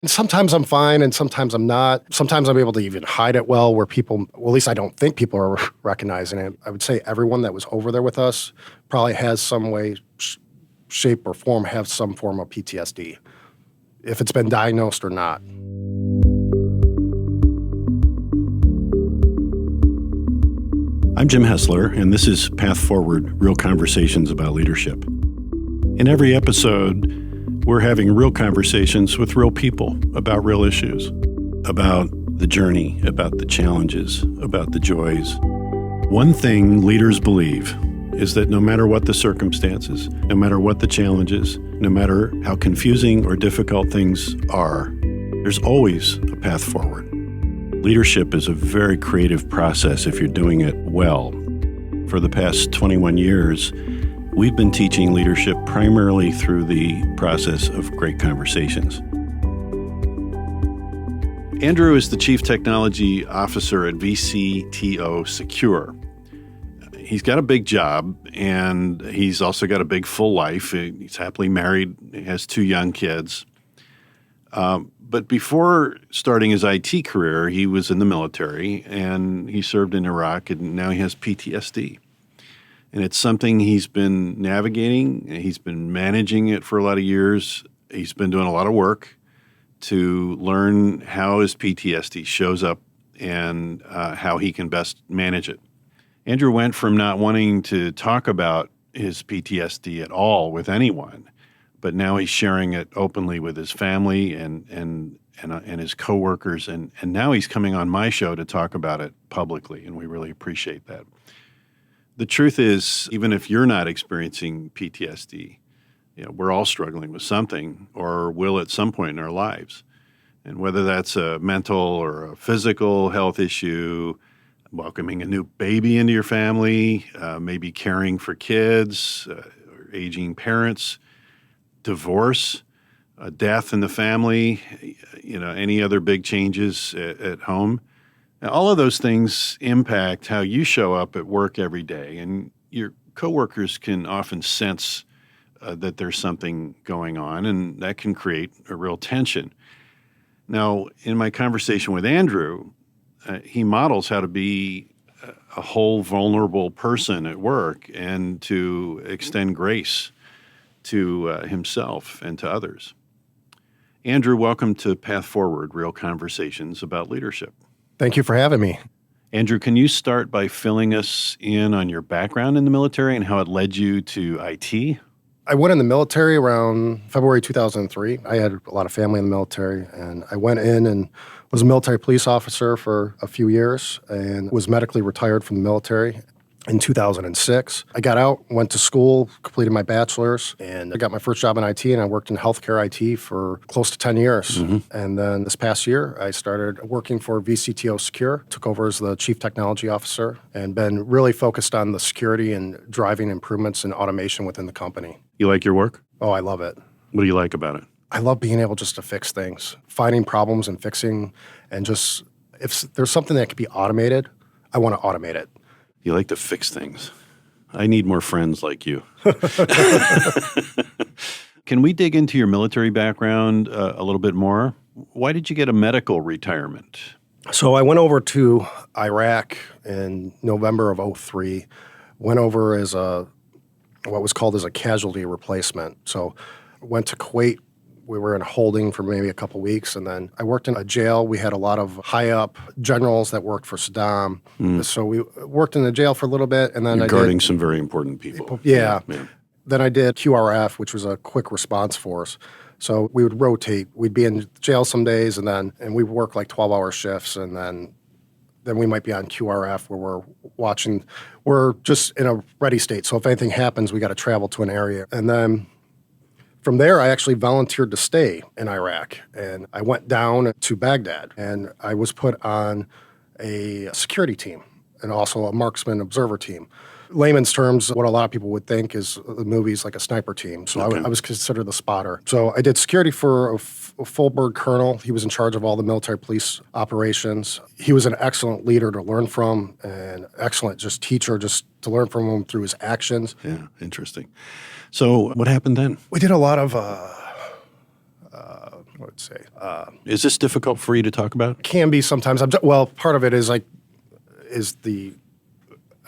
And sometimes I'm fine and sometimes I'm not. Sometimes I'm able to even hide it well where people, well, at least I don't think people are recognizing it. I would say everyone that was over there with us probably has some way, shape, or form, have some form of PTSD, if it's been diagnosed or not. I'm Jim Hessler, and this is Path Forward, Real Conversations about Leadership. In every episode, we're having real conversations with real people about real issues, about the journey, about the challenges, about the joys. One thing leaders believe is that no matter what the circumstances, no matter what the challenges, no matter how confusing or difficult things are, there's always a path forward. Leadership is a very creative process if you're doing it well. For the past 21 years, we've been teaching leadership primarily through the process of great conversations. Andrew is the Chief Technology Officer at VCTO Secure. He's got a big job, and he's also got a big full life. He's happily married, he has 2 young kids. But before starting his IT career, he was in the military, and he served in Iraq, and now he has PTSD. And it's something he's been navigating. He's been managing it for a lot of years. He's been doing a lot of work to learn how his PTSD shows up and how he can best manage it. Andrew went from not wanting to talk about his PTSD at all with anyone, but now he's sharing it openly with his family and his coworkers, and now he's coming on my show to talk about it publicly, and we really appreciate that. The truth is, even if you're not experiencing PTSD, we're all struggling with something or will at some point in our lives. And whether that's a mental or a physical health issue, welcoming a new baby into your family, maybe caring for kids, or aging parents, divorce, a death in the family, any other big changes at home. Now, all of those things impact how you show up at work every day, and your coworkers can often sense that there's something going on, and that can create a real tension. Now, in my conversation with Andrew, he models how to be a whole vulnerable person at work and to extend grace to himself and to others. Andrew, welcome to Path Forward, Real Conversations about Leadership. Thank you for having me. Andrew, can you start by filling us in on your background in the military and how it led you to IT? I went in the military around February 2003. I had a lot of family in the military, and I went in and was a military police officer for a few years and was medically retired from the military in 2006. I got out, went to school, completed my bachelor's, and I got my first job in IT, and I worked in healthcare IT for close to 10 years. Mm-hmm. And then this past year, I started working for VCTO Secure, took over as the Chief Technology Officer, and been really focused on the security and driving improvements and automation within the company. You like your work? Oh, I love it. What do you like about it? I love being able just to fix things, finding problems and fixing, and just if there's something that could be automated, I want to automate it. You like to fix things. I need more friends like you. Can we dig into your military background a little bit more? Why did you get a medical retirement? So I went over to Iraq in November of 2003, went over as what was called as a casualty replacement. So went to Kuwait. We were in holding for maybe a couple weeks, and then I worked in a jail. We had a lot of high-up generals that worked for Saddam. So we worked in the jail for a little bit, and then You're guarding some very important people. Yeah. Then I did QRF, which was a quick response force. So we would rotate. We'd be in jail some days, and we'd work like 12-hour shifts, and then we might be on QRF where we're just in a ready state. So if anything happens, we got to travel to an area. And then from there, I actually volunteered to stay in Iraq, and I went down to Baghdad, and I was put on a security team and also a marksman observer team. Layman's terms, what a lot of people would think is the movies like a sniper team. So okay. I was considered the spotter. So I did security for a full bird colonel. He was in charge of all the military police operations. He was an excellent leader to learn from and excellent just teacher just to learn from him through his actions. Yeah, interesting. So what happened then? We did a lot of would say, Is this difficult for you to talk about? can be sometimes. Well, part of it is I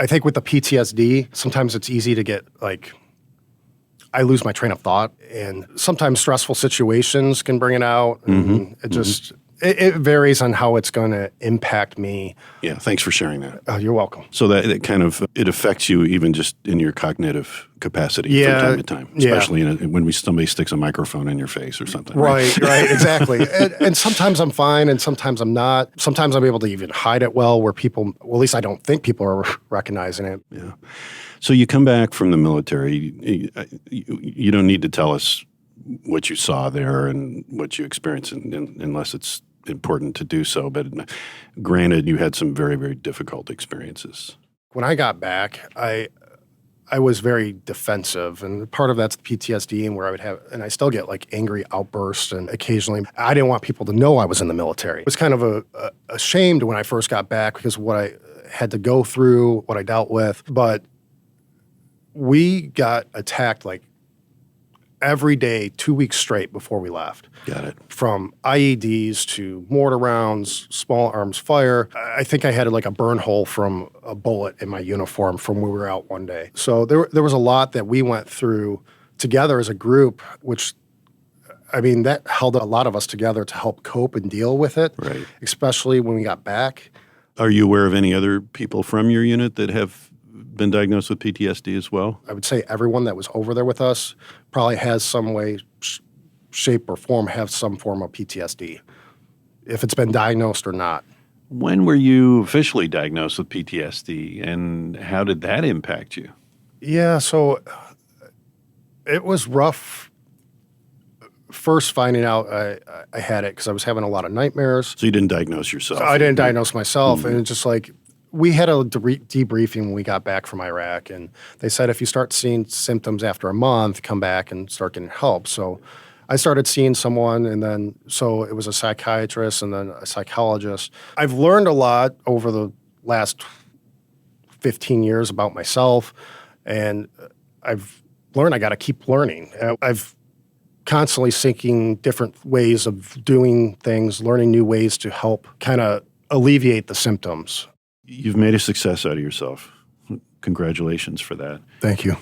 think with the PTSD, sometimes it's easy to get I lose my train of thought, and sometimes stressful situations can bring it out. And it varies on how it's going to impact me. Yeah, thanks for sharing that. You're welcome. So that it affects you even just in your cognitive capacity from time to time, especially when somebody sticks a microphone in your face or something. Right, exactly. And sometimes I'm fine, and sometimes I'm not. Sometimes I'm able to even hide it well, where people, well, at least I don't think people are recognizing it. Yeah. So you come back from the military. You don't need to tell us what you saw there and what you experienced, unless it's important to do so. But granted, you had some very, very difficult experiences. When I got back, I was very defensive, and part of that's the PTSD, and where I would have, and I still get angry outbursts, and occasionally I didn't want people to know I was in the military. It was kind of ashamed when I first got back because of what I had to go through, what I dealt with. But we got attacked every day, 2 weeks straight before we left. Got it. From IEDs to mortar rounds, small arms fire. I think I had a burn hole from a bullet in my uniform from when we were out one day. So there was a lot that we went through together as a group, which, that held a lot of us together to help cope and deal with it, right? Especially when we got back. Are you aware of any other people from your unit that have been diagnosed with PTSD as well? I would say everyone that was over there with us probably has some way, shape, or form, have some form of PTSD, if it's been diagnosed or not. When were you officially diagnosed with PTSD, and how did that impact you? Yeah, so it was rough first finding out I had it because I was having a lot of nightmares. So you didn't diagnose yourself? So I didn't diagnose myself, and it's just we had a debriefing when we got back from Iraq, and they said if you start seeing symptoms after a month, come back and start getting help. So I started seeing someone, and then so it was a psychiatrist and then a psychologist. I've learned a lot over the last 15 years about myself, and I've learned I got to keep learning. I've constantly seeking different ways of doing things, learning new ways to help kind of alleviate the symptoms. You've made a success out of yourself. Congratulations for that. Thank you.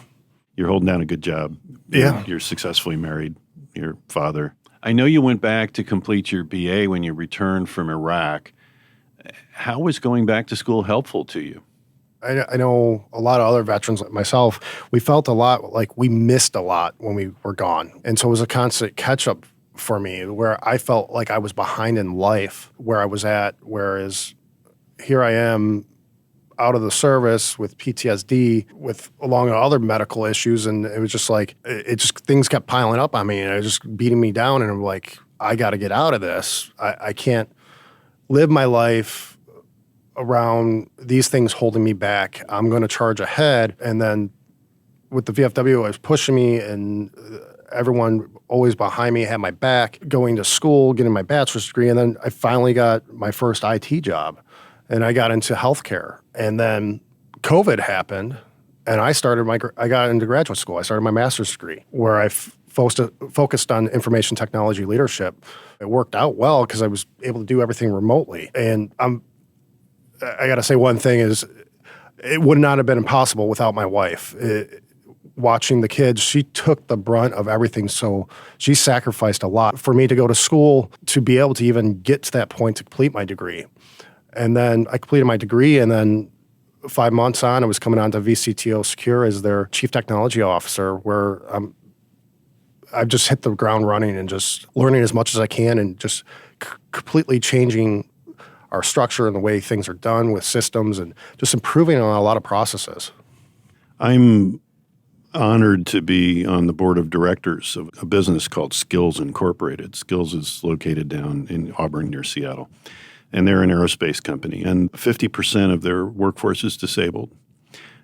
You're holding down a good job. Yeah. You're successfully married. Your father. I know you went back to complete your BA when you returned from Iraq. How was going back to school helpful to you? I know a lot of other veterans like myself, we felt a lot like we missed a lot when we were gone. And so it was a constant catch-up for me where I felt like I was behind in life where I was at, whereas here I am out of the service with PTSD, along with other medical issues, and it was just things kept piling up on me, and it was just beating me down, and I'm like, I got to get out of this. I can't live my life around these things holding me back. I'm going to charge ahead, and then with the VFW, it was pushing me, and everyone always behind me had my back, going to school, getting my bachelor's degree, and then I finally got my first IT job. And I got into healthcare, and then COVID happened, and I got into graduate school. I started my master's degree, where I focused on information technology leadership. It worked out well because I was able to do everything remotely. And I got to say one thing is, it would not have been impossible without my wife. Watching the kids, she took the brunt of everything, so she sacrificed a lot for me to go to school to be able to even get to that point to complete my degree. And then I completed my degree, and then 5 months on, I was coming on to VCTO Secure as their chief technology officer, where I've just hit the ground running and just learning as much as I can and just completely changing our structure and the way things are done with systems and just improving on a lot of processes. I'm honored to be on the board of directors of a business called Skills Incorporated. Skills is located down in Auburn near Seattle. And they're an aerospace company, and 50% of their workforce is disabled.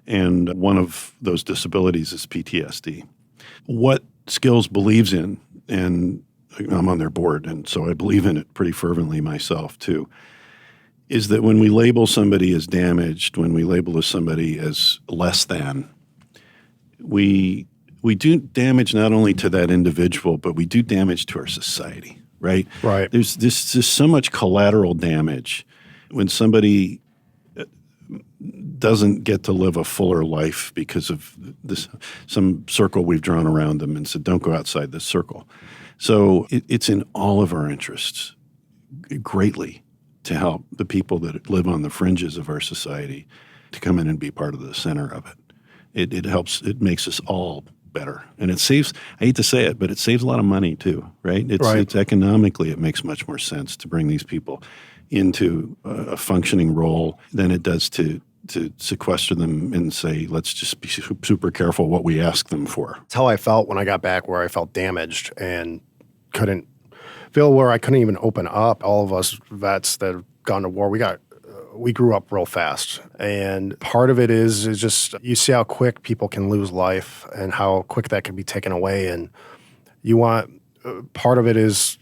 And one of those disabilities is PTSD. What Skills believes in, and I'm on their board, and so I believe in it pretty fervently myself too, is that when we label somebody as damaged, when we label somebody as less than, we do damage not only to that individual, but we do damage to our society. right? Right. There's just so much collateral damage when somebody doesn't get to live a fuller life because of this some circle we've drawn around them and said, don't go outside this circle. So it's in all of our interests greatly to help the people that live on the fringes of our society to come in and be part of the center of it. It helps. It makes us all better. And it saves, I hate to say it, but it saves a lot of money too, right? It's economically, it makes much more sense to bring these people into a functioning role than it does to sequester them and say, let's just be super careful what we ask them for. It's how I felt when I got back, where I felt damaged and couldn't feel, where I couldn't even open up. All of us vets that have gone to war, we grew up real fast. And part of it is just, you see how quick people can lose life and how quick that can be taken away. And part of it is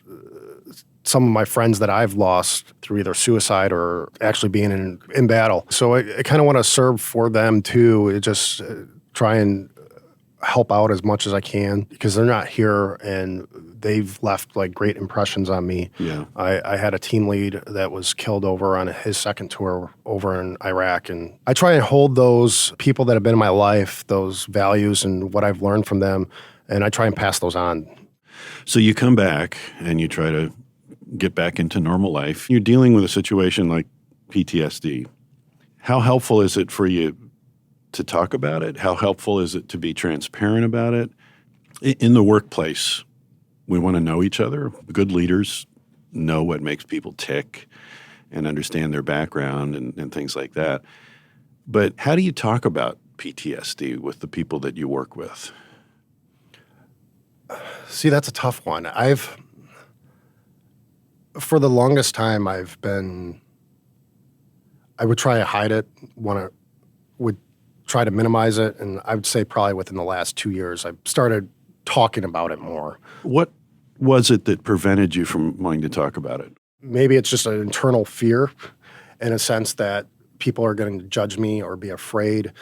some of my friends that I've lost through either suicide or actually being in battle. So I kind of want to serve for them too, just try and help out as much as I can, because they're not here and they've left like great impressions on me. Yeah. I had a team lead that was killed over on his second tour over in Iraq. And I try and hold those people that have been in my life, those values and what I've learned from them, and I try and pass those on. So you come back and you try to get back into normal life. You're dealing with a situation like PTSD. How helpful is it for you to talk about it? How helpful is it to be transparent about it? In the workplace, we want to know each other. Good leaders know what makes people tick and understand their background and things like that. But how do you talk about PTSD with the people that you work with? See, that's a tough one. For the longest time, I would try to hide it, would try to minimize it, and I would say probably within the last 2 years, I started talking about it more. What was it that prevented you from wanting to talk about it? Maybe it's just an internal fear, in a sense that people are going to judge me or be afraid,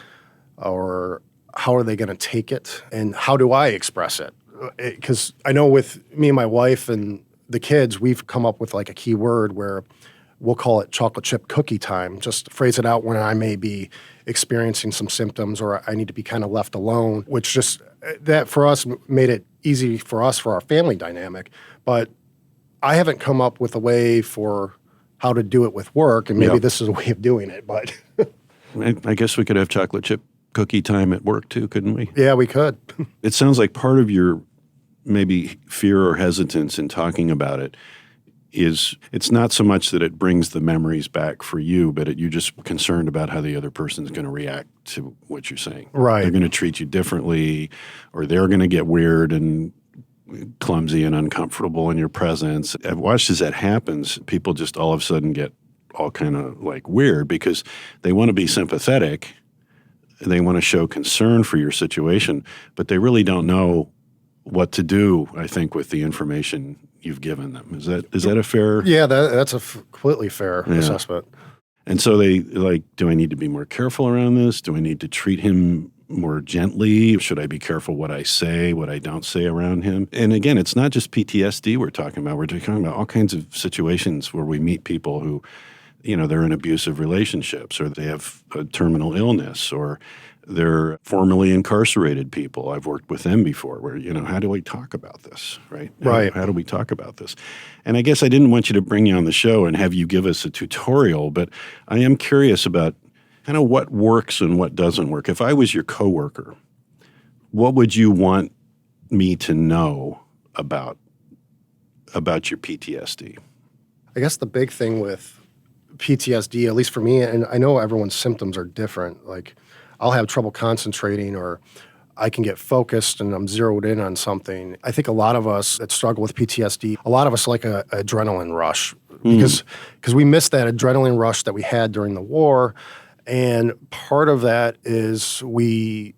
or how are they going to take it, and how do I express it? Because I know with me and my wife and the kids, we've come up with like a key word where we'll call it chocolate chip cookie time, just phrase it out when I may be experiencing some symptoms or I need to be kind of left alone, which just, that for us made it easy for us, for our family dynamic. But I haven't come up with a way for how to do it with work, and maybe this is a way of doing it, but. I guess we could have chocolate chip cookie time at work too, couldn't we? Yeah, we could. It sounds like part of your maybe fear or hesitance in talking about it is it's not so much that it brings the memories back for you, but you're just concerned about how the other person's going to react to what you're saying. Right. They're going to treat you differently, or they're going to get weird and clumsy and uncomfortable in your presence. I've watched as that happens, people just all of a sudden get all kind of like weird because they want to be sympathetic. They want to show concern for your situation, but they really don't know what to do, I think, with the information you've given them. Is that a fair? Yeah, that's a completely fair assessment. And so they like, do I need to be more careful around this? Do I need to treat him more gently? Should I be careful what I say, what I don't say around him? And again, it's not just PTSD we're talking about. We're talking about all kinds of situations where we meet people who, they're in abusive relationships, or they have a terminal illness, or they're formerly incarcerated people. I've worked with them before where, how do we talk about this, right? Right. How do we talk about this? And I guess I didn't want you to bring you on the show and have you give us a tutorial, but I am curious about kind of what works and what doesn't work. If I was your coworker, what would you want me to know about your PTSD? I guess the big thing with PTSD, at least for me, and I know everyone's symptoms are different, like I'll have trouble concentrating, or I can get focused and I'm zeroed in on something. I think a lot of us that struggle with PTSD, a lot of us like a adrenaline rush because we miss that adrenaline rush that we had during the war. And part of that is we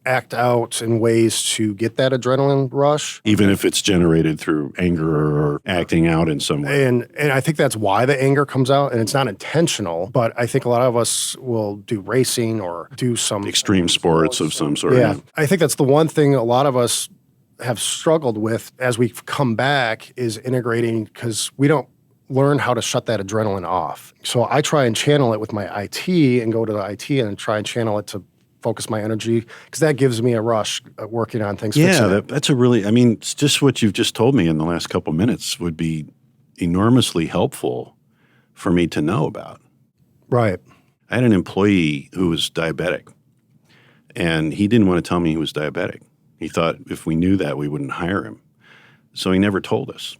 act out in ways to get that adrenaline rush. Even if it's generated through anger or acting out in some way. And I think that's why the anger comes out, and it's not intentional, but I think a lot of us will do racing or do some extreme sports of some sort. Yeah. I think that's the one thing a lot of us have struggled with as we've come back is integrating, because we don't learn how to shut that adrenaline off. So I try and channel it with my IT and go to the IT and try and channel it to focus my energy, because that gives me a rush working on things. Yeah, that's a really, I mean, it's just what you've just told me in the last couple minutes would be enormously helpful for me to know about. Right. I had an employee who was diabetic, and he didn't want to tell me he was diabetic. He thought if we knew that, we wouldn't hire him. So he never told us.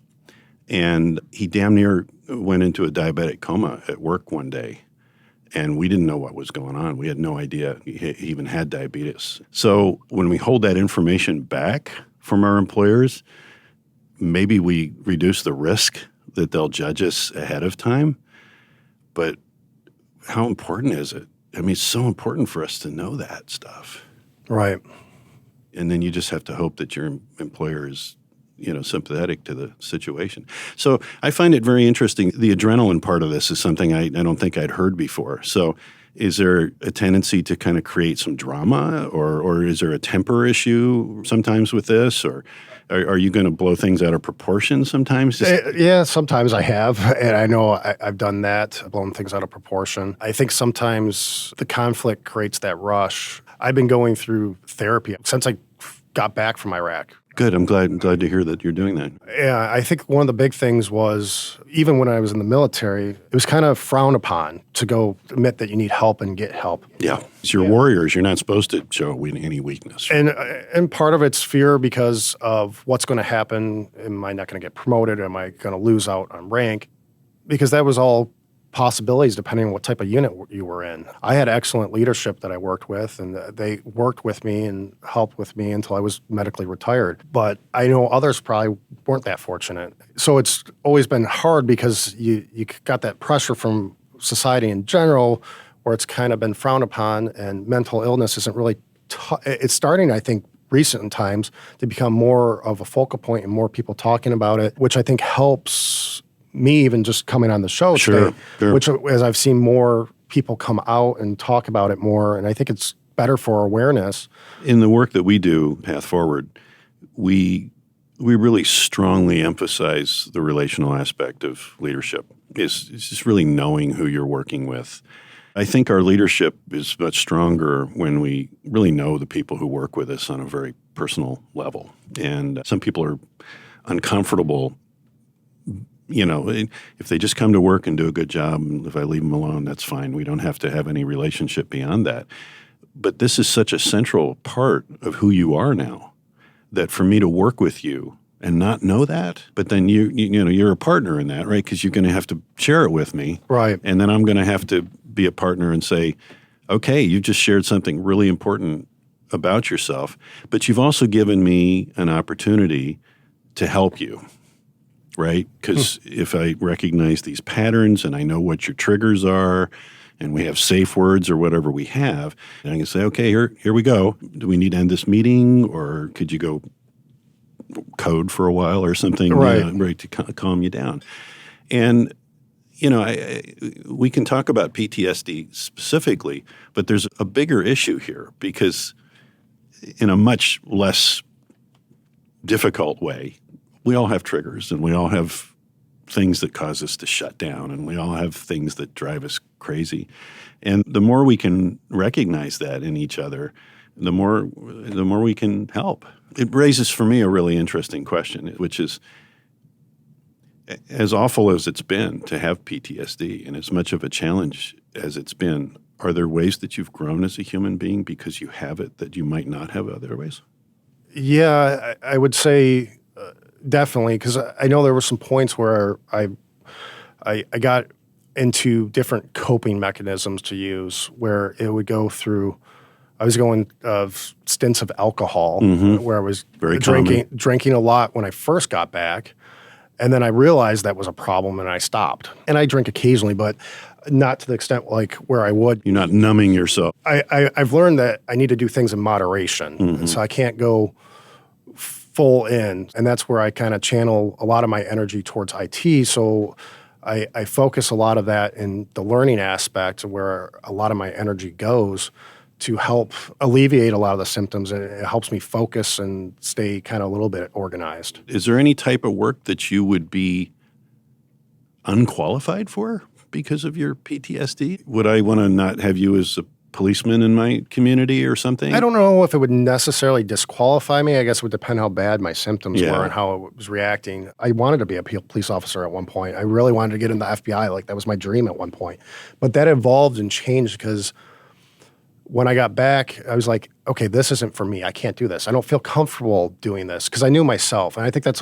And he damn near went into a diabetic coma at work one day, and we didn't know what was going on. We had no idea he even had diabetes. So when we hold that information back from our employers, maybe we reduce the risk that they'll judge us ahead of time. But how important is it? I mean, it's so important for us to know that stuff. Right. And then you just have to hope that your employer is, sympathetic to the situation. So I find it very interesting. The adrenaline part of this is something I don't think I'd heard before. So is there a tendency to kind of create some drama, or is there a temper issue sometimes with this, or are you going to blow things out of proportion sometimes? Yeah, sometimes I have, and I know I've done that, blown things out of proportion. I think sometimes the conflict creates that rush. I've been going through therapy since I got back from Iraq. Good. I'm glad to hear that you're doing that. Yeah, I think one of the big things was, even when I was in the military, it was kind of frowned upon to go admit that you need help and get help. Yeah. As you're warriors, you're not supposed to show any weakness. And part of it's fear because of what's going to happen. Am I not going to get promoted? Am I going to lose out on rank? Because that was all possibilities depending on what type of unit you were in. I had excellent leadership that I worked with, and they worked with me and helped with me until I was medically retired. But I know others probably weren't that fortunate. So it's always been hard because you got that pressure from society in general where it's kind of been frowned upon, and mental illness isn't really it's starting, I think, recent times to become more of a focal point and more people talking about it, which I think helps me even just coming on the show today, which, as I've seen more people come out and talk about it more, and I think it's better for awareness. In the work that we do, Path Forward, we really strongly emphasize the relational aspect of leadership. It's just really knowing who you're working with. I think our leadership is much stronger when we really know the people who work with us on a very personal level. And some people are uncomfortable. If they just come to work and do a good job, and if I leave them alone, that's fine. We don't have to have any relationship beyond that. But this is such a central part of who you are now, that for me to work with you and not know that, but then you're a partner in that, right? Because you're going to have to share it with me. Right. And then I'm going to have to be a partner and say, okay, you just shared something really important about yourself, but you've also given me an opportunity to help you. Right? Because if I recognize these patterns and I know what your triggers are, and we have safe words or whatever we have, and I can say, okay, here we go. Do we need to end this meeting, or could you go code for a while or something, right, to calm you down? And we can talk about PTSD specifically, but there's a bigger issue here, because in a much less difficult way, we all have triggers, and we all have things that cause us to shut down, and we all have things that drive us crazy. And the more we can recognize that in each other, the more we can help. It raises for me a really interesting question, which is, as awful as it's been to have PTSD and as much of a challenge as it's been, are there ways that you've grown as a human being because you have it that you might not have other ways? Yeah, I would say definitely, because I know there were some points where I got into different coping mechanisms to use, where it would go through. I was going stints of alcohol, where I was drinking a lot when I first got back, and then I realized that was a problem, and I stopped. And I drink occasionally, but not to the extent like where I would. You're not numbing yourself. I've learned that I need to do things in moderation, and so I can't go full in, and that's where I kind of channel a lot of my energy towards IT. So I focus a lot of that in the learning aspect, where a lot of my energy goes to help alleviate a lot of the symptoms, and it helps me focus and stay kind of a little bit organized. Is there any type of work that you would be unqualified for because of your PTSD? Would I want to not have you as a policeman in my community or something? I don't know if it would necessarily disqualify me. I guess it would depend how bad my symptoms Yeah. were and how I was reacting. I wanted to be a police officer at one point. I really wanted to get in the FBI. Like, that was my dream at one point. But that evolved and changed because when I got back, I was like, okay, this isn't for me. I can't do this. I don't feel comfortable doing this because I knew myself. And I think that's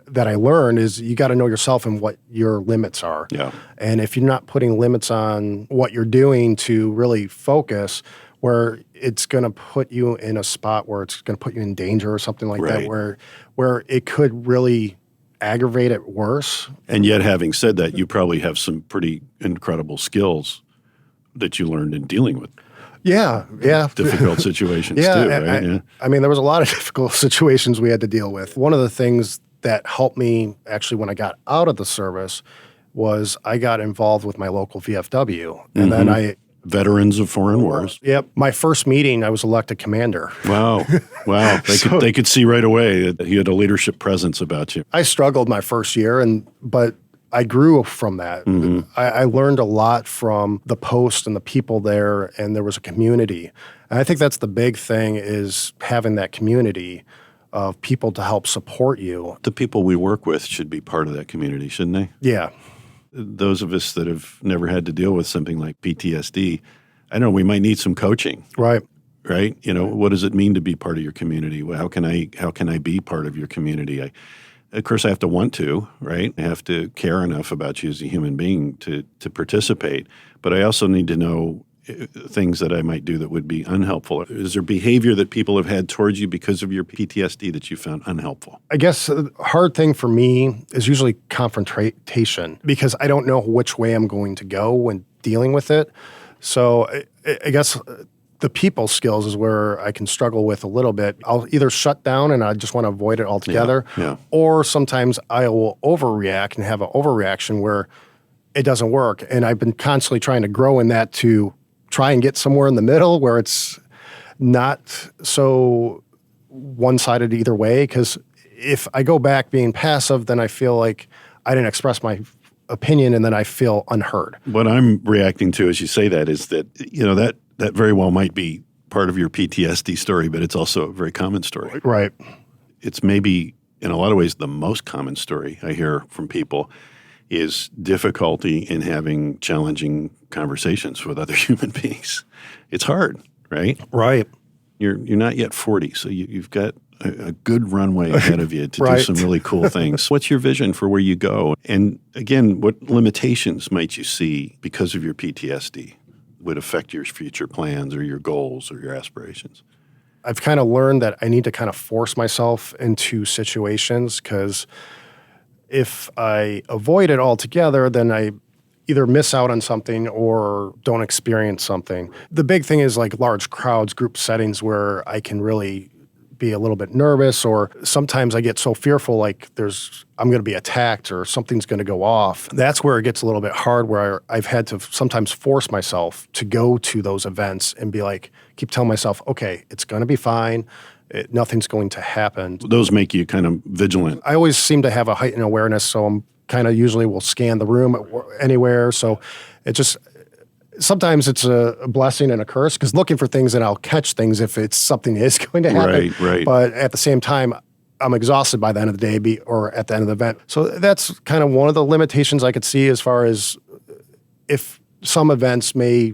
that I learned is you got to know yourself and what your limits are. Yeah. And if you're not putting limits on what you're doing to really focus, where it's going to put you in a spot where it's going to put you in danger or something like Right. that, where it could really aggravate it worse. And yet, having said that, you probably have some pretty incredible skills that you learned in dealing with Yeah. difficult situations Yeah, too, right? I mean, there was a lot of difficult situations we had to deal with. One of the things that helped me actually when I got out of the service was I got involved with my local VFW. And then Veterans of foreign wars. my first meeting, I was elected commander. Wow. Wow. They could see right away that you had a leadership presence about you. I struggled my first year, but I grew from that. I learned a lot from the post and the people there, and there was a community. And I think that's the big thing is having that community of people to help support you. The people we work with should be part of that community, shouldn't they? Yeah. Those of us that have never had to deal with something like PTSD, I don't know, we might need some coaching, Right. right? You know, what does it mean to be part of your community? Well, how can I be part of your community? Of course, I have to want to, right? I have to care enough about you as a human being to participate. But I also need to know things that I might do that would be unhelpful. Is there behavior that people have had towards you because of your PTSD that you found unhelpful? I guess the hard thing for me is usually confrontation because I don't know which way I'm going to go when dealing with it. So I guess the people skills is where I can struggle with a little bit. I'll either shut down and I just want to avoid it altogether, Yeah. or sometimes I will overreact and have an overreaction where it doesn't work. And I've been constantly trying to grow in that to try and get somewhere in the middle where it's not so one-sided either way. Because if I go back being passive, then I feel like I didn't express my opinion and then I feel unheard. What I'm reacting to as you say that is that, you know, that very well might be part of your PTSD story, but it's also a very common story. Right. It's maybe in a lot of ways the most common story I hear from people is difficulty in having challenging conversations with other human beings. It's hard, right? Right. You're not yet 40, so you've got a good runway ahead of you to do Right. some really cool things. What's your vision for where you go? And again, what limitations might you see because of your PTSD would affect your future plans or your goals or your aspirations? I've kind of learned that I need to kind of force myself into situations because if I avoid it altogether, then I either miss out on something or don't experience something. The big thing is like large crowds, group settings where I can really be a little bit nervous, or sometimes I get so fearful like I'm going to be attacked or something's going to go off. That's where it gets a little bit hard, where I've had to sometimes force myself to go to those events and be like, keep telling myself, okay, it's going to be fine. Nothing's going to happen. Those make you kind of vigilant. I always seem to have a heightened awareness, so I'm kind of usually will scan the room anywhere. So it just, sometimes it's a blessing and a curse because looking for things and I'll catch things if it's something is going to happen. Right. But at the same time, I'm exhausted by the end of the day or at the end of the event. So that's kind of one of the limitations I could see as far as if some events may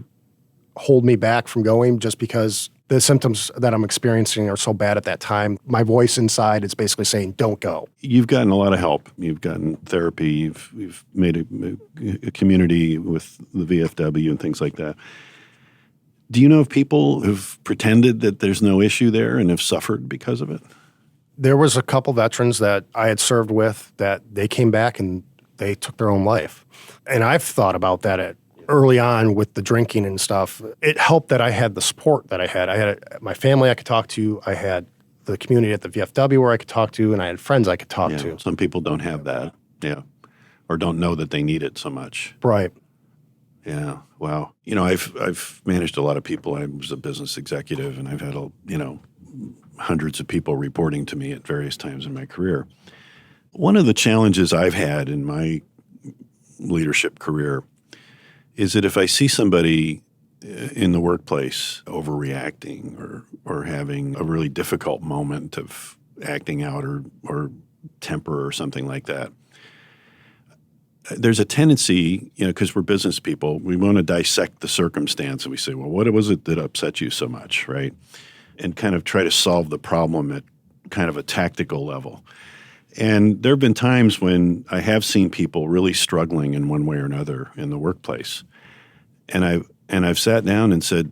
hold me back from going just because the symptoms that I'm experiencing are so bad at that time. My voice inside is basically saying, don't go. You've gotten a lot of help. You've gotten therapy. You've made a community with the VFW and things like that. Do you know of people who've pretended that there's no issue there and have suffered because of it? There was a couple veterans that I had served with that they came back and they took their own life. And I've thought about that early on with the drinking and stuff. It helped that I had the support that I had. I had my family I could talk to. I had the community at the VFW where I could talk to, and I had friends I could talk to. Some people don't have that, or don't know that they need it so much. Right. Yeah. Wow. I've managed a lot of people. I was a business executive, and I've had hundreds of people reporting to me at various times in my career. One of the challenges I've had in my leadership career is that if I see somebody in the workplace overreacting or having a really difficult moment of acting out or temper or something like that, there's a tendency, because we're business people, we want to dissect the circumstance and we say, well, what was it that upset you so much, right? And kind of try to solve the problem at kind of a tactical level. And there have been times when I have seen people really struggling in one way or another in the workplace. And I've sat down and said,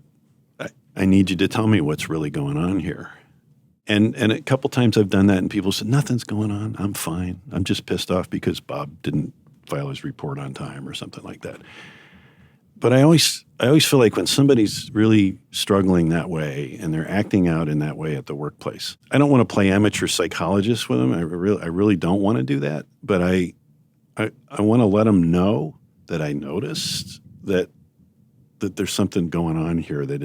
I need you to tell me what's really going on here. And a couple times I've done that and people said, nothing's going on. I'm fine. I'm just pissed off because Bob didn't file his report on time or something like that. But I always feel like when somebody's really struggling that way and they're acting out in that way at the workplace, I don't want to play amateur psychologist with them. I really don't want to do that. But I want to let them know that I noticed that there's something going on here that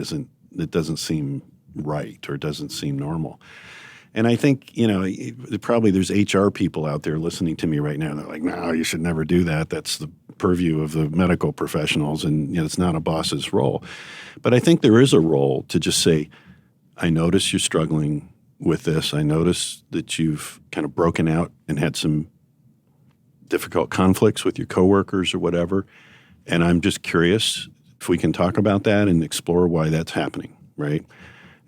doesn't seem right or doesn't seem normal. And I think, probably there's HR people out there listening to me right now. They're like, no, you should never do that. That's the purview of the medical professionals, and it's not a boss's role. But I think there is a role to just say, I notice you're struggling with this. I notice that you've kind of broken out and had some difficult conflicts with your coworkers or whatever. And I'm just curious if we can talk about that and explore why that's happening, right?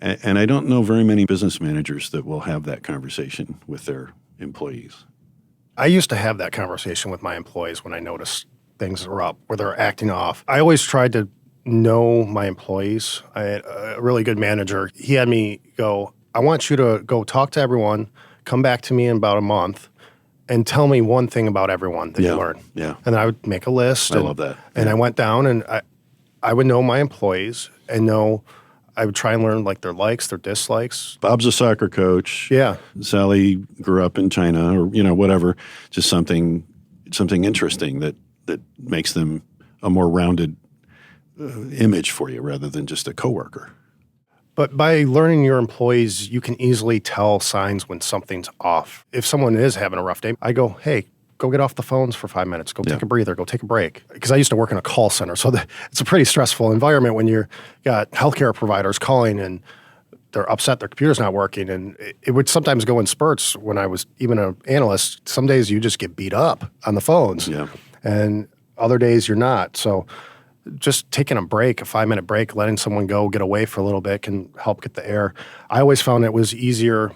And I don't know very many business managers that will have that conversation with their employees. I used to have that conversation with my employees when I noticed things are up, where they're acting off. I always tried to know my employees. I had a really good manager. He had me go, I want you to go talk to everyone, come back to me in about a month, and tell me one thing about everyone that you learned. Yeah. And I would make a list. I love that. And I went down and I would know my employees and I would try and learn like their likes, their dislikes. Bob's a soccer coach. Yeah. Sally grew up in China or, whatever, just something interesting that makes them a more rounded image for you rather than just a coworker. But by learning your employees, you can easily tell signs when something's off. If someone is having a rough day, I go, hey, go get off the phones for 5 minutes. Go take a breather. Go take a break. Because I used to work in a call center, so it's a pretty stressful environment when you've got healthcare providers calling and they're upset their computer's not working. And it would sometimes go in spurts when I was even an analyst. Some days you just get beat up on the phones. Yeah. And other days you're not. So just taking a break, a 5-minute break, letting someone go, get away for a little bit can help get the air. I always found it was easier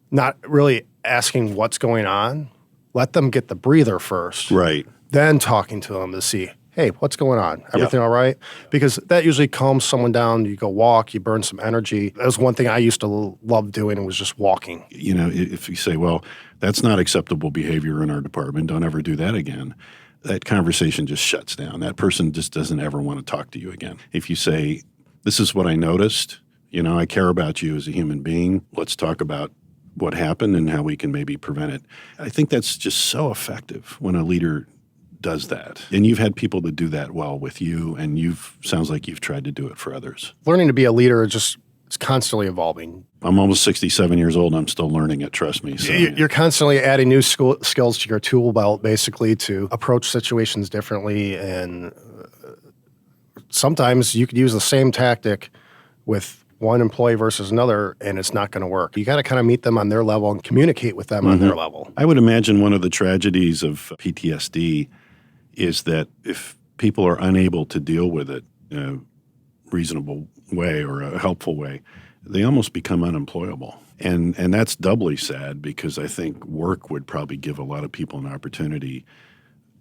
not really asking what's going on. Let them get the breather first. Right. Then talking to them to see, hey, what's going on? Everything all right? Because that usually calms someone down. You go walk, you burn some energy. That was one thing I used to love doing, was just walking. If you say, well, that's not acceptable behavior in our department, don't ever do that again, that conversation just shuts down. That person just doesn't ever want to talk to you again. If you say, this is what I noticed, I care about you as a human being, let's talk about what happened and how we can maybe prevent it. I think that's just so effective when a leader does that. And you've had people that do that well with you, and sounds like you've tried to do it for others. Learning to be a leader it's constantly evolving. I'm almost 67 years old and I'm still learning it, trust me. So, You're constantly adding new skills to your tool belt, basically, to approach situations differently. And sometimes you could use the same tactic with one employee versus another, and it's not going to work. You got to kind of meet them on their level and communicate with them on their level. I would imagine one of the tragedies of PTSD is that if people are unable to deal with it in a reasonable way or a helpful way, they almost become unemployable. And that's doubly sad, because I think work would probably give a lot of people an opportunity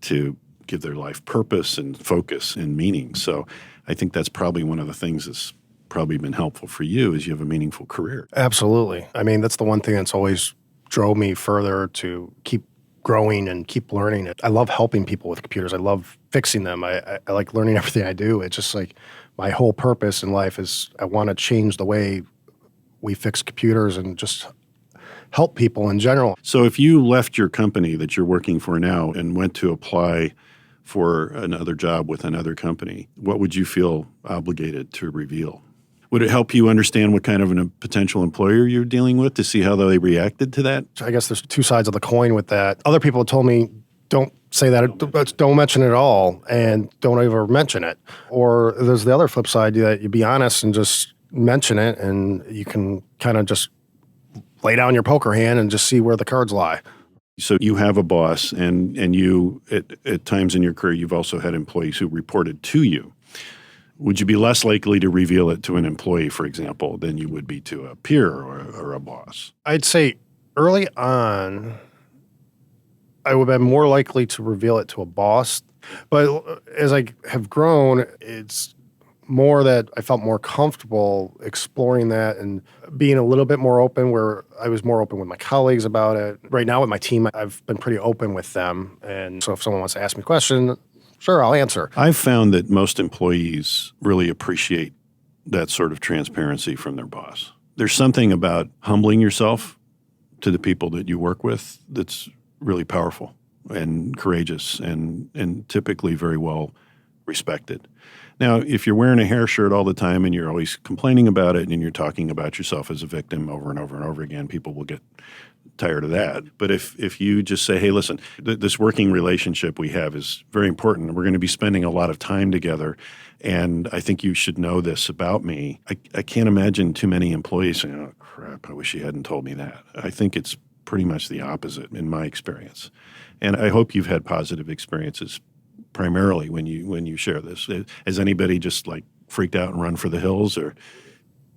to give their life purpose and focus and meaning. So I think that's probably one of the things that's probably been helpful for you, is you have a meaningful career. Absolutely. I mean, that's the one thing that's always drove me further to keep growing and keep learning it. I love helping people with computers. I love fixing them. I like learning everything I do. It's just like my whole purpose in life is I want to change the way we fix computers and just help people in general. So if you left your company that you're working for now and went to apply for another job with another company, what would you feel obligated to reveal? Would it help you understand what kind of a potential employer you're dealing with to see how they reacted to that? I guess there's two sides of the coin with that. Other people have told me, don't say that, don't mention it at all, and don't ever mention it. Or there's the other flip side that you be honest and just mention it, and you can kind of just lay down your poker hand and just see where the cards lie. So you have a boss, and you, at times in your career, you've also had employees who reported to you. Would you be less likely to reveal it to an employee, for example, than you would be to a peer or a boss? I'd say early on, I would have been more likely to reveal it to a boss. But as I have grown, it's more that I felt more comfortable exploring that and being a little bit more open, where I was more open with my colleagues about it. Right now with my team, I've been pretty open with them. And so if someone wants to ask me a question, sure, I'll answer. I've found that most employees really appreciate that sort of transparency from their boss. There's something about humbling yourself to the people that you work with that's really powerful and courageous and typically very well respected. Now, if you're wearing a hair shirt all the time and you're always complaining about it and you're talking about yourself as a victim over and over and over again, people will get tired of that. But if you just say, hey, listen, this working relationship we have is very important. We're going to be spending a lot of time together, and I think you should know this about me. I can't imagine too many employees saying, oh, crap, I wish he hadn't told me that. I think it's pretty much the opposite in my experience. And I hope you've had positive experiences primarily when you share this. Has anybody just like freaked out and run for the hills? Or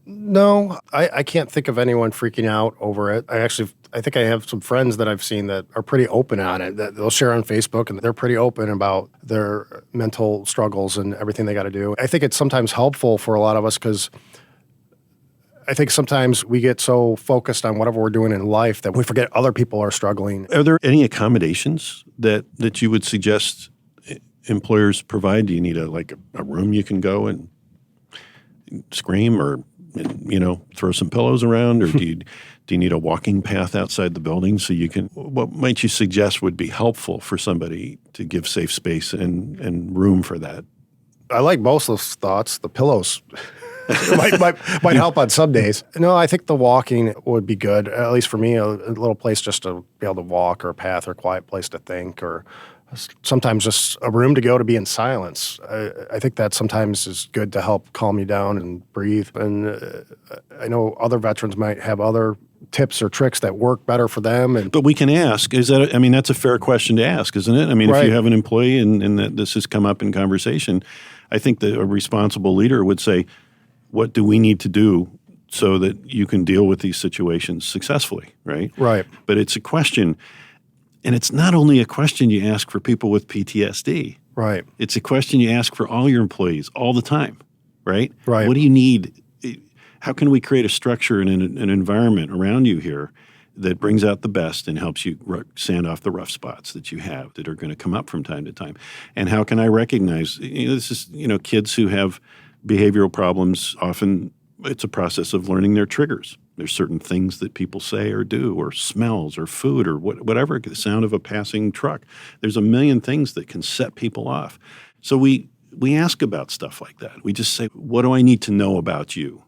No, I can't think of anyone freaking out over it. I think I have some friends that I've seen that are pretty open on it, that they'll share on Facebook, and they're pretty open about their mental struggles and everything they got to do. I think it's sometimes helpful for a lot of us because I think sometimes we get so focused on whatever we're doing in life that we forget other people are struggling. Are there any accommodations that you would suggest employers provide? Do you need a room you can go and scream or throw some pillows around, or do you need a walking path outside the building so you can? What might you suggest would be helpful for somebody to give safe space and room for that? I like both those thoughts. The pillows might help on some days. No, I think the walking would be good, at least for me, a little place just to be able to walk, or a path, or a quiet place to think, or sometimes just a room to go to be in silence. I think that sometimes is good to help calm you down and breathe. And I know other veterans might have other tips or tricks that work better for them. But we can ask, that's a fair question to ask, isn't it? Right. If you have an employee and that this has come up in conversation, I think that a responsible leader would say, what do we need to do so that you can deal with these situations successfully, right? Right. But it's a question. And it's not only a question you ask for people with PTSD. Right. It's a question you ask for all your employees all the time, right? Right. What do you need? How can we create a structure and an environment around you here that brings out the best and helps you sand off the rough spots that you have that are going to come up from time to time? And how can I recognize, this is, kids who have behavioral problems, often it's a process of learning their triggers. There's certain things that people say or do, or smells or food or whatever, the sound of a passing truck. There's a million things that can set people off. So we ask about stuff like that. We just say, what do I need to know about you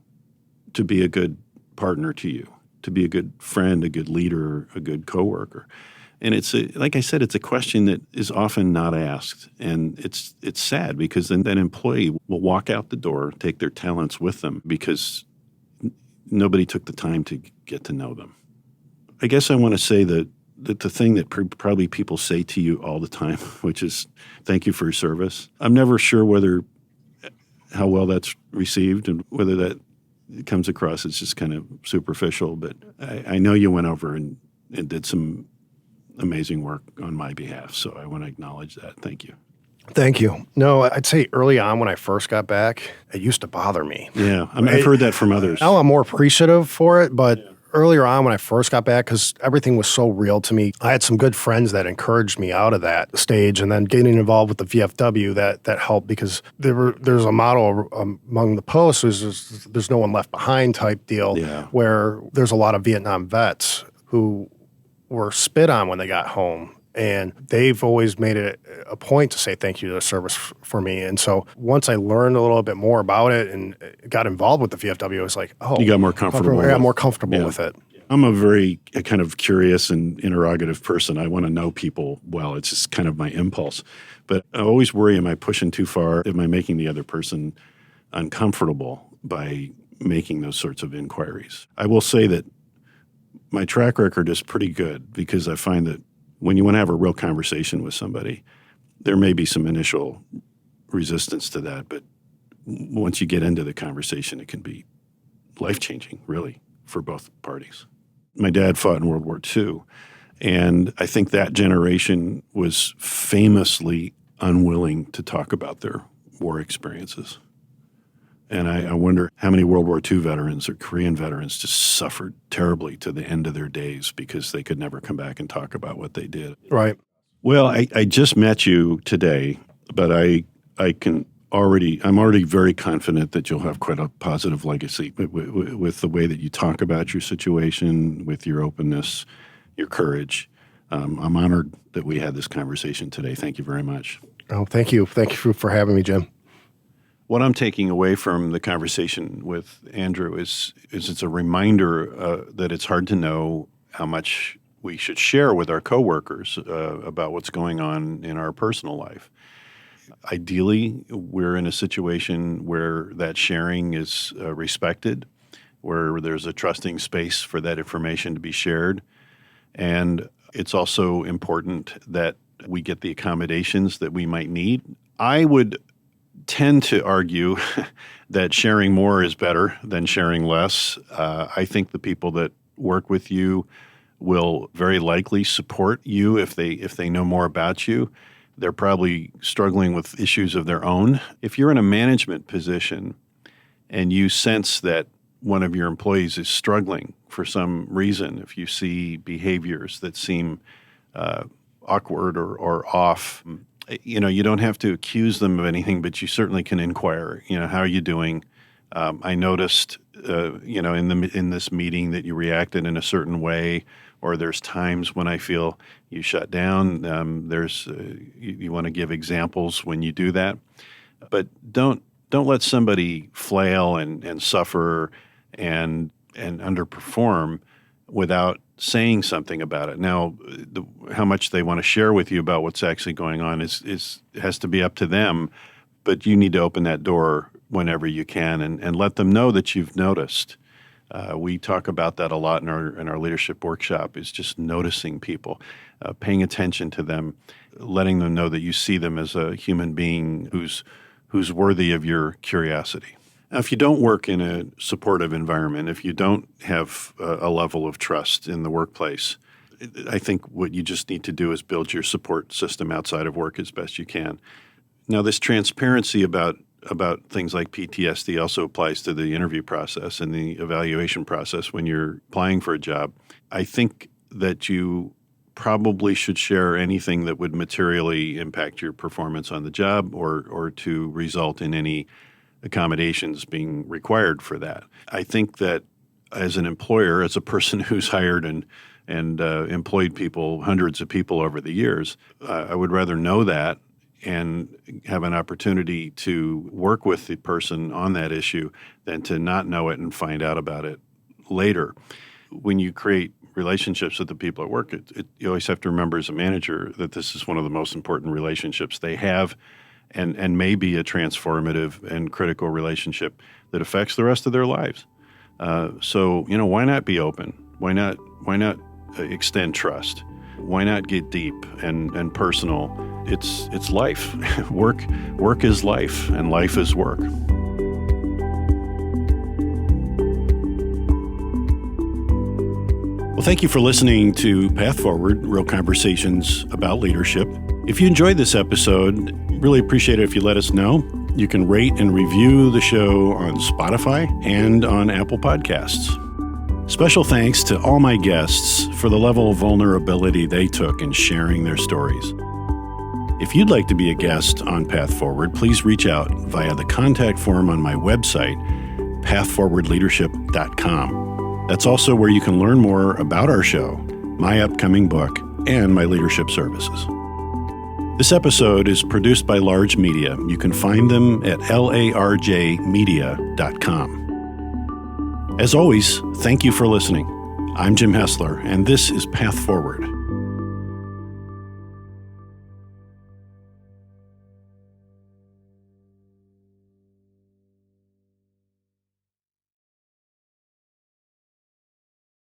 to be a good partner to you, to be a good friend, a good leader, a good coworker? And like I said, it's a question that is often not asked. And it's sad because then that employee will walk out the door, take their talents with them because nobody took the time to get to know them. I guess I want to say that the thing that probably people say to you all the time, which is thank you for your service. I'm never sure how well that's received and whether that comes across as just kind of superficial. But I know you went over and did some amazing work on my behalf. So I want to acknowledge that. Thank you. Thank you. No, I'd say early on when I first got back, it used to bother me. Yeah, I've heard that from others. Now I'm more appreciative for it, but earlier on when I first got back, because everything was so real to me, I had some good friends that encouraged me out of that stage, and then getting involved with the VFW, that helped because there's a motto among the posts, there's no one left behind type deal, where there's a lot of Vietnam vets who were spit on when they got home. And they've always made it a point to say thank you to the service for me. And so once I learned a little bit more about it and got involved with the VFW, it was like, oh. You got more comfortable. I got more comfortable with it. I'm a very kind of curious and interrogative person. I want to know people well. It's just kind of my impulse. But I always worry, am I pushing too far? Am I making the other person uncomfortable by making those sorts of inquiries? I will say that my track record is pretty good because I find that when you want to have a real conversation with somebody, there may be some initial resistance to that, but once you get into the conversation, it can be life-changing, really, for both parties. My dad fought in World War II, and I think that generation was famously unwilling to talk about their war experiences. And I wonder how many World War II veterans or Korean veterans just suffered terribly to the end of their days because they could never come back and talk about what they did. Right. Well, I just met you today, but I'm already very confident that you'll have quite a positive legacy with the way that you talk about your situation, with your openness, your courage. I'm honored that we had this conversation today. Thank you very much. Oh, thank you. Thank you for having me, Jim. What I'm taking away from the conversation with Andrew is it's a reminder that it's hard to know how much we should share with our coworkers about what's going on in our personal life. Ideally, we're in a situation where that sharing is respected, where there's a trusting space for that information to be shared. And it's also important that we get the accommodations that we might need. I would tend to argue that sharing more is better than sharing less. I think the people that work with you will very likely support you if they know more about you. They're probably struggling with issues of their own. If you're in a management position and you sense that one of your employees is struggling for some reason, if you see behaviors that seem awkward or off, you don't have to accuse them of anything, but you certainly can inquire. How are you doing? I noticed, in this meeting that you reacted in a certain way, or there's times when I feel you shut down. You want to give examples when you do that, but don't let somebody flail and suffer and underperform without saying something about it. Now, how much they want to share with you about what's actually going on has to be up to them, but you need to open that door whenever you can and let them know that you've noticed. We talk about that a lot in our leadership workshop, is just noticing people, paying attention to them, letting them know that you see them as a human being who's worthy of your curiosity. Now, if you don't work in a supportive environment, if you don't have a level of trust in the workplace, I think what you just need to do is build your support system outside of work as best you can. Now, this transparency about things like PTSD also applies to the interview process and the evaluation process when you're applying for a job. I think that you probably should share anything that would materially impact your performance on the job or to result in any accommodations being required for that. I think that as an employer, as a person who's hired and employed people, hundreds of people over the years, I would rather know that and have an opportunity to work with the person on that issue than to not know it and find out about it later. When you create relationships with the people at work, you always have to remember as a manager that this is one of the most important relationships they have and may be a transformative and critical relationship that affects the rest of their lives. So, why not be open? Why not extend trust? Why not get deep and personal? It's life. Work is life, and life is work. Well, thank you for listening to Path Forward, Real Conversations about Leadership. If you enjoyed this episode, really appreciate it if you let us know. You can rate and review the show on Spotify and on Apple Podcasts. Special thanks to all my guests for the level of vulnerability they took in sharing their stories. If you'd like to be a guest on Path Forward, please reach out via the contact form on my website, pathforwardleadership.com. That's also where you can learn more about our show, my upcoming book, and my leadership services. This episode is produced by Large Media. You can find them at larjmedia.com. As always, thank you for listening. I'm Jim Hessler, and this is Path Forward.